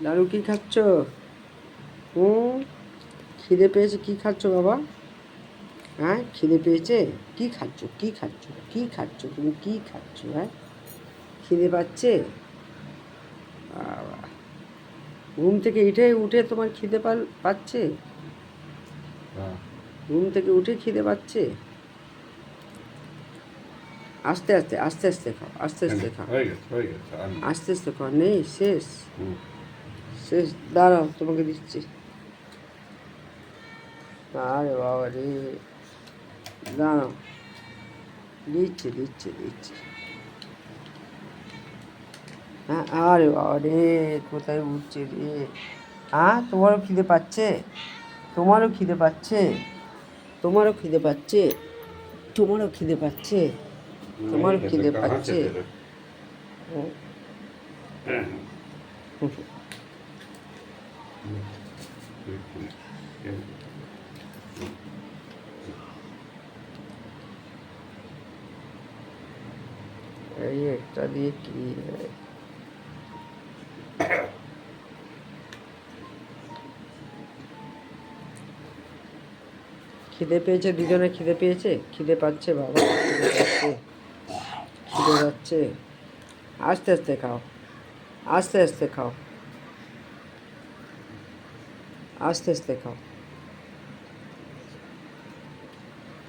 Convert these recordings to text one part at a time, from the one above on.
দারু কি খাচ্ছ? খিদে পেয়েছে, কি খাচ্ছ বাবা? হ্যাঁ, খিদে পেয়েছে? কি খাচ্ছ, কি খাচ্ছ, কি খাচ্ছ, তুমি কি খাচ্ছ? হ্যাঁ, খিদে পাচ্ছে? বাবা, ঘুম থেকে উঠে তোমার খিদে পাচ্ছে? ঘুম থেকে উঠে খিদে পাচ্ছে? আস্তে আস্তে আস্তে আস্তে খাও, আস্তে আস্তে খাও, আস্তে আস্তে খাও। নেই, শেষ শেষ। দাঁড়াও, তোমাকে দিচ্ছি। আরে বাবা রে, দাঁড়াও, দিচ্ছি দিচ্ছি দিচ্ছি। হ্যাঁ, আরে বাবা রে, কোথায় উঠছে রে? হ্যাঁ, তোমারও খিদে পাচ্ছে? তোমারও খিদে পাচ্ছে? তোমারও খিদে পাচ্ছে? তোমারও খিদে পাচ্ছে? তোমারও খিদে পাচ্ছে? এই একটা দিয়ে কি খিদে পেয়েছে? দুজনে খিদে পেয়েছে? খিদে পাচ্ছে বাবা? খিদে পাচ্ছে? খিদে পাচ্ছে? আস্তে আস্তে খাও, আস্তে আস্তে খাও, আস্তে আস্তে খাও,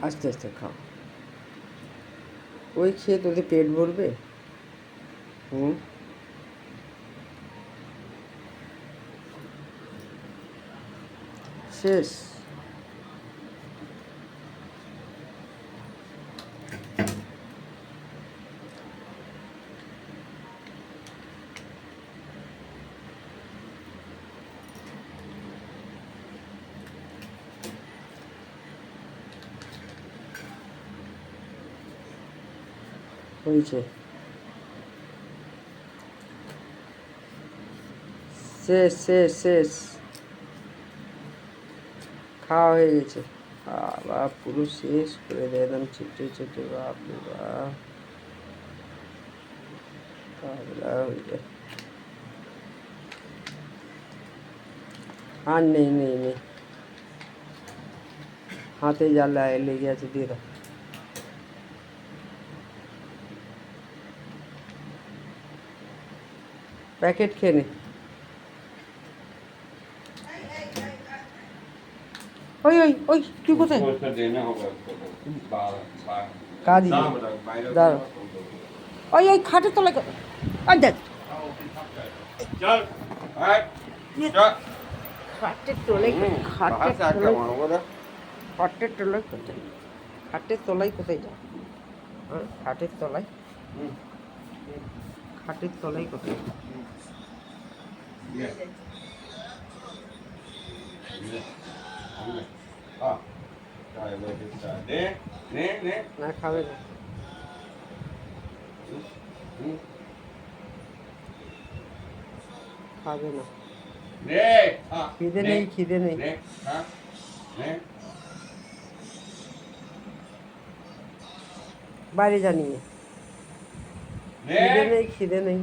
আস্তে আস্তে খাও। ওই খেয়ে তোদের পেট ভরবে? শেষ। হয়েছে, শেষ শেষ শেষ। খাওয়া হয়ে গেছে। বাবা, পুরো শেষ করে দেয় একদম ছিটে ছিটে। বাপ রে বাপ, পাগলা হয়ে যায়। আর নেই নেই নেই, হাতে যা লেগে আছে দিয়ে দাও। প্যাকেট খেয়ে নে। ওই ওই ওই, তুই কোথায়? কাঁদি, দাঁড়াও। ওই ওই খাটের তলায় ওই দেখ, খাটের তলায়, খাটের তলায়, খাটের তলায় কোথায়? খাটের তলায় কোথায় যাও? খাটের তলায়, খাটের তলায় কোথায়? না, খাবে না, খাবে না। খিদে নেই, খিদে নেই। বাইরে জানিয়ে খিদে নেই, খিদে নেই।